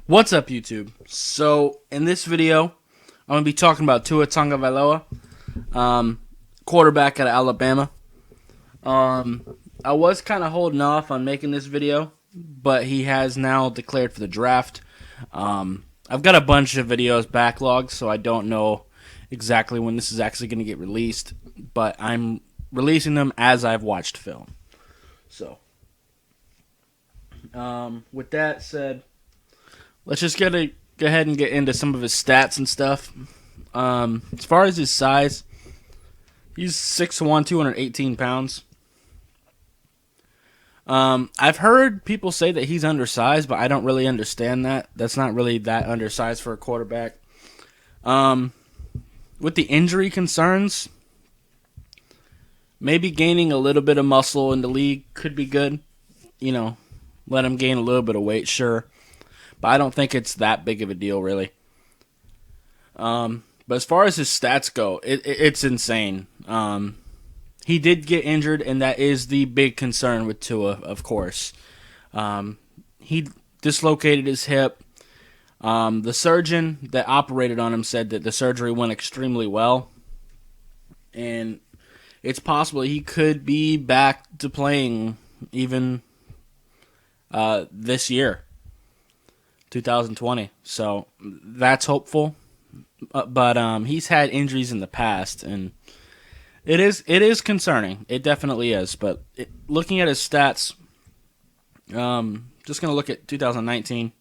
What's up, YouTube? So, in this video, I'm going to be talking about Tua Tagovailoa, quarterback out of Alabama. I was kind of holding off on making this video, but he has now declared for the draft. I've got a bunch of videos backlogged, so I don't know exactly when this is actually going to get released, but I'm releasing them as I've watched film. So, with that said, let's just go ahead and get into some of his stats and stuff. As far as his size, he's 6'1", 218 pounds. I've heard people say that he's undersized, but I don't really understand that. That's not really that undersized for a quarterback. With the injury concerns, maybe gaining a little bit of muscle in the league could be good. You know, let him gain a little bit of weight, sure. But I don't think it's that big of a deal, really. But as far as his stats go, it's insane. He did get injured, and that is the big concern with Tua, of course. He dislocated his hip. The surgeon that operated on him said that the surgery went extremely well. And it's possible he could be back to playing even this year. 2020. So that's hopeful. But he's had injuries in the past, and it is concerning. It definitely is. But looking at his stats, just going to look at 2019.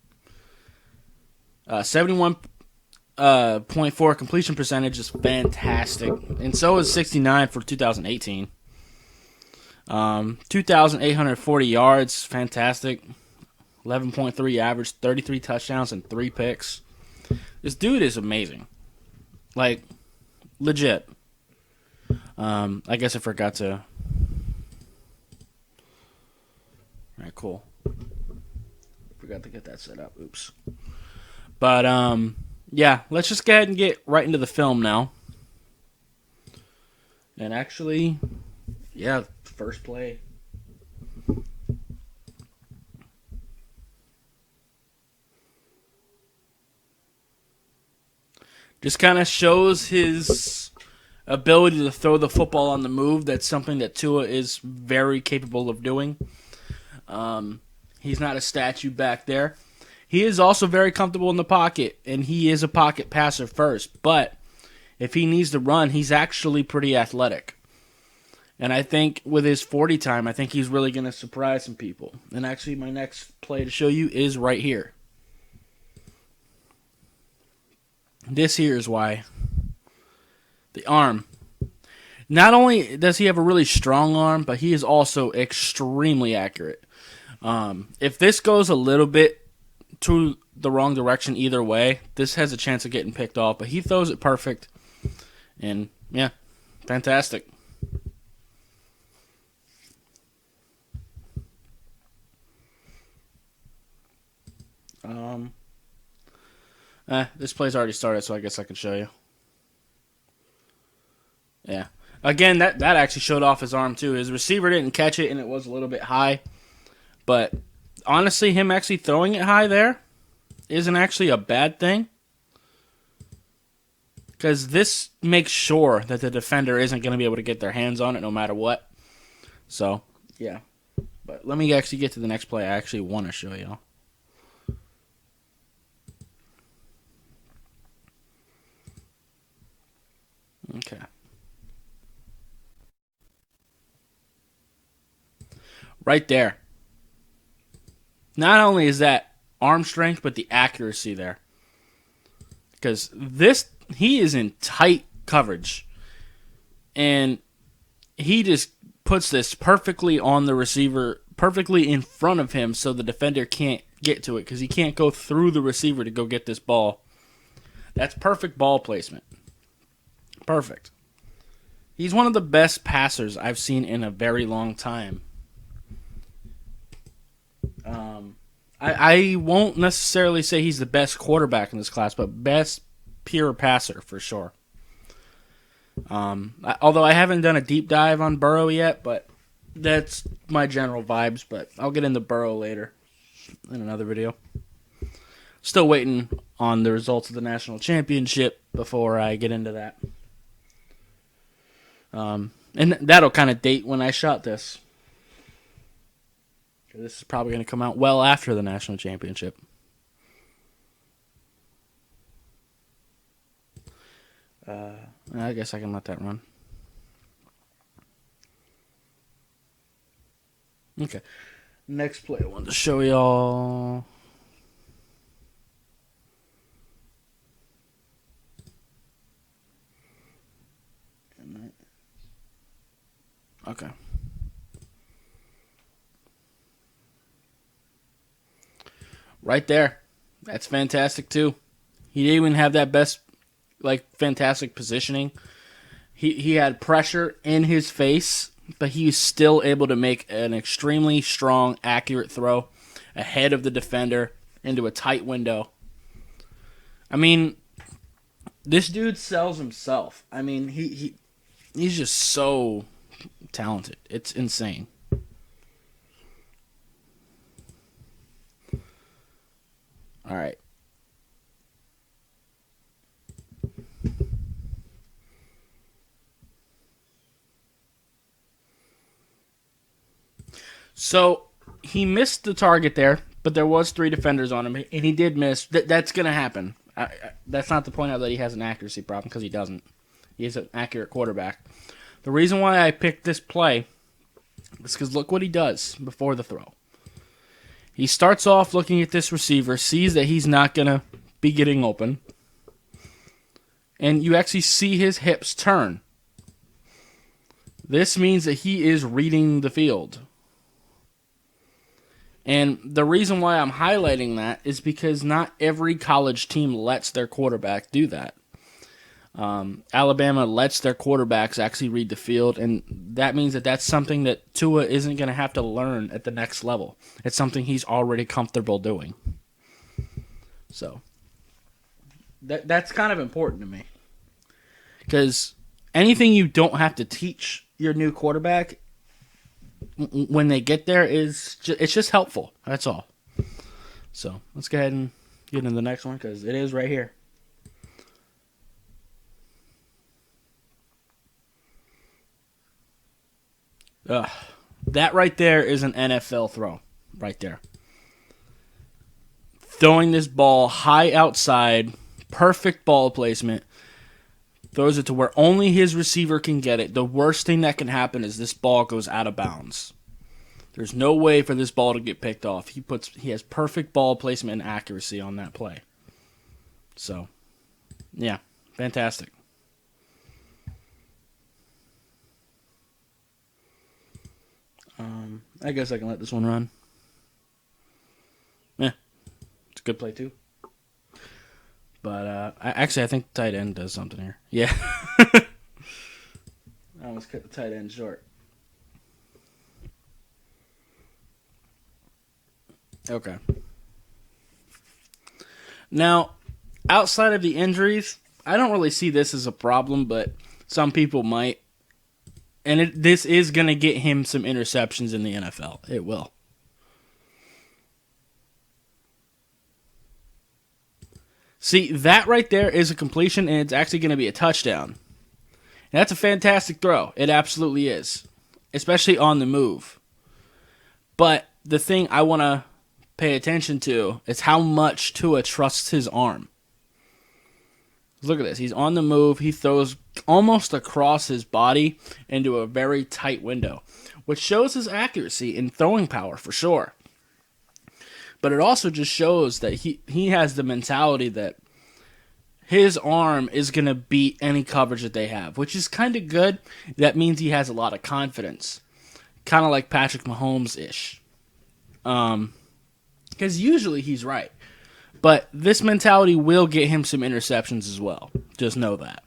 71.4 completion percentage is fantastic. And so is 69 for 2018. 2,840 yards, fantastic. 11.3 average, 33 touchdowns, and 3 picks. This dude is amazing. Like, legit. I guess I forgot to... Alright, cool. Forgot to get that set up. Oops. But, yeah, let's just go ahead and get right into the film now. And actually, yeah, first play. Just kind of shows his ability to throw the football on the move. That's something that Tua is very capable of doing. He's not a statue back there. He is also very comfortable in the pocket, and he is a pocket passer first. But if he needs to run, he's actually pretty athletic. And I think with his 40 time, I think he's really going to surprise some people. And actually, my next play to show you is right here. This here is why. The arm. Not only does he have a really strong arm, but he is also extremely accurate. If this goes a little bit to the wrong direction either way, this has a chance of getting picked off. But he throws it perfect. And, yeah, fantastic. This play's already started, so I guess I can show you. Yeah. Again, that actually showed off his arm, too. His receiver didn't catch it, and it was a little bit high. But, honestly, him actually throwing it high there isn't actually a bad thing. Because this makes sure that the defender isn't going to be able to get their hands on it no matter what. So, yeah. But let me actually get to the next play I actually want to show y'all. Okay. Right there. Not only is that arm strength, but the accuracy there. Because he is in tight coverage. And he just puts this perfectly on the receiver, perfectly in front of him so the defender can't get to it. Because he can't go through the receiver to go get this ball. That's perfect ball placement. Perfect. He's one of the best passers I've seen in a very long time. I won't necessarily say he's the best quarterback in this class, but best pure passer for sure. Although I haven't done a deep dive on Burrow yet, but that's my general vibes. But I'll get into Burrow later in another video. Still waiting on the results of the national championship before I get into that. And that'll kind of date when I shot this. This is probably going to come out well after the national championship. I guess I can let that run. Okay. Next play I wanted to show y'all. Okay. Right there. That's fantastic too. He didn't even have that best, fantastic positioning. He had pressure in his face, but he was still able to make an extremely strong, accurate throw ahead of the defender into a tight window. I mean, this dude sells himself. I mean, he's just so talented. It's insane. All right. So he missed the target there, but there was 3 defenders on him, and he did miss. That's going to happen. That's not to point out that he has an accuracy problem, because he doesn't. He's an accurate quarterback. The reason why I picked this play is because look what he does before the throw. He starts off looking at this receiver, sees that he's not going to be getting open, and you actually see his hips turn. This means that he is reading the field. And the reason why I'm highlighting that is because not every college team lets their quarterback do that. Alabama lets their quarterbacks actually read the field, and that means that that's something that Tua isn't going to have to learn at the next level. It's something he's already comfortable doing. So that's kind of important to me, because anything you don't have to teach your new quarterback when they get there it's just helpful. That's all. So let's go ahead and get into the next one, because it is right here. That right there is an NFL throw. Right there. Throwing this ball high outside, perfect ball placement. Throws it to where only his receiver can get it. The worst thing that can happen is this ball goes out of bounds. There's no way for this ball to get picked off. He has perfect ball placement and accuracy on that play. So, yeah, fantastic. I guess I can let this one run. Yeah, it's a good play too. But I think the tight end does something here. Yeah. I almost cut the tight end short. Okay. Now, outside of the injuries, I don't really see this as a problem, but some people might. And this is going to get him some interceptions in the NFL. It will. See, that right there is a completion, and it's actually going to be a touchdown. And that's a fantastic throw. It absolutely is. Especially on the move. But the thing I want to pay attention to is how much Tua trusts his arm. Look at this. He's on the move. He throws almost across his body into a very tight window, which shows his accuracy and throwing power for sure. But it also just shows that he has the mentality that his arm is going to beat any coverage that they have, which is kind of good. That means he has a lot of confidence. Kind of like Patrick Mahomes-ish. Because usually he's right. But this mentality will get him some interceptions as well. Just know that.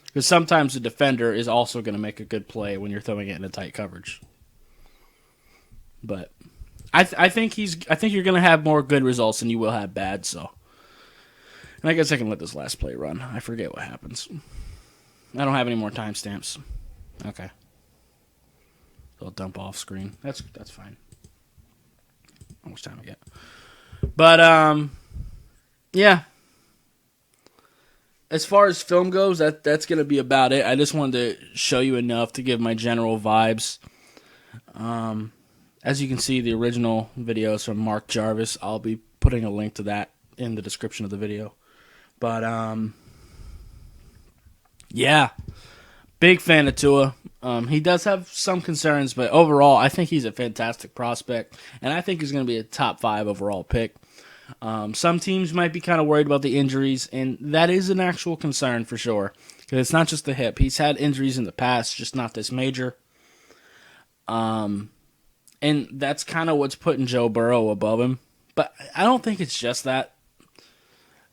Because sometimes the defender is also going to make a good play when you're throwing it in a tight coverage. But I think you're going to have more good results than you will have bad. So, and I guess I can let this last play run. I forget what happens. I don't have any more timestamps. Okay. I'll dump off screen. That's fine. How much time I get? But yeah, as far as film goes, that's going to be about it. I just wanted to show you enough to give my general vibes. As you can see, the original video is from Mark Jarvis. I'll be putting a link to that in the description of the video. But, yeah, big fan of Tua. He does have some concerns, but overall, I think he's a fantastic prospect, and I think he's going to be a top 5 overall pick. Some teams might be kind of worried about the injuries, and that is an actual concern for sure, because it's not just the hip. He's had injuries in the past, just not this major. And that's kind of what's putting Joe Burrow above him. But I don't think it's just that.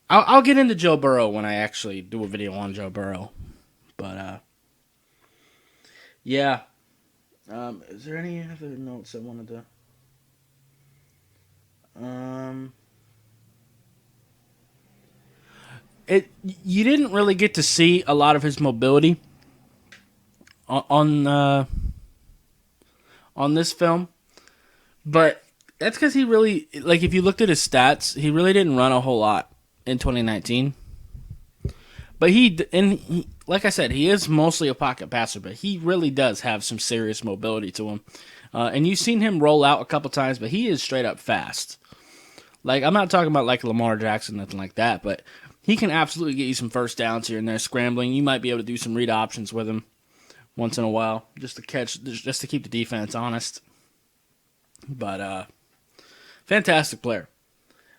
I'll get into Joe Burrow when I actually do a video on Joe Burrow. But, yeah. Is there any other notes I wanted to... You didn't really get to see a lot of his mobility on this film. But that's because he really, like, if you looked at his stats, he really didn't run a whole lot in 2019. But he, like I said, he is mostly a pocket passer, but he really does have some serious mobility to him. And you've seen him roll out a couple times, but he is straight up fast. Like, I'm not talking about like Lamar Jackson, nothing like that, but he can absolutely get you some first downs here and there scrambling. You might be able to do some read options with him once in a while, just to keep the defense honest. But fantastic player.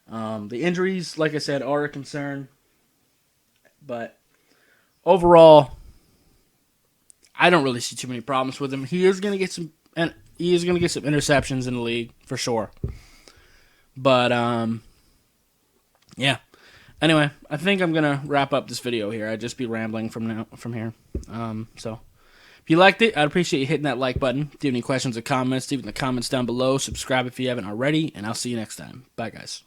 The injuries, like I said, are a concern. But overall, I don't really see too many problems with him. He is going to get some interceptions in the league for sure. But yeah. Anyway, I think I'm gonna wrap up this video here. I'd just be rambling from here. So if you liked it, I'd appreciate you hitting that like button. If you have any questions or comments, leave it in the comments down below. Subscribe if you haven't already, and I'll see you next time. Bye, guys.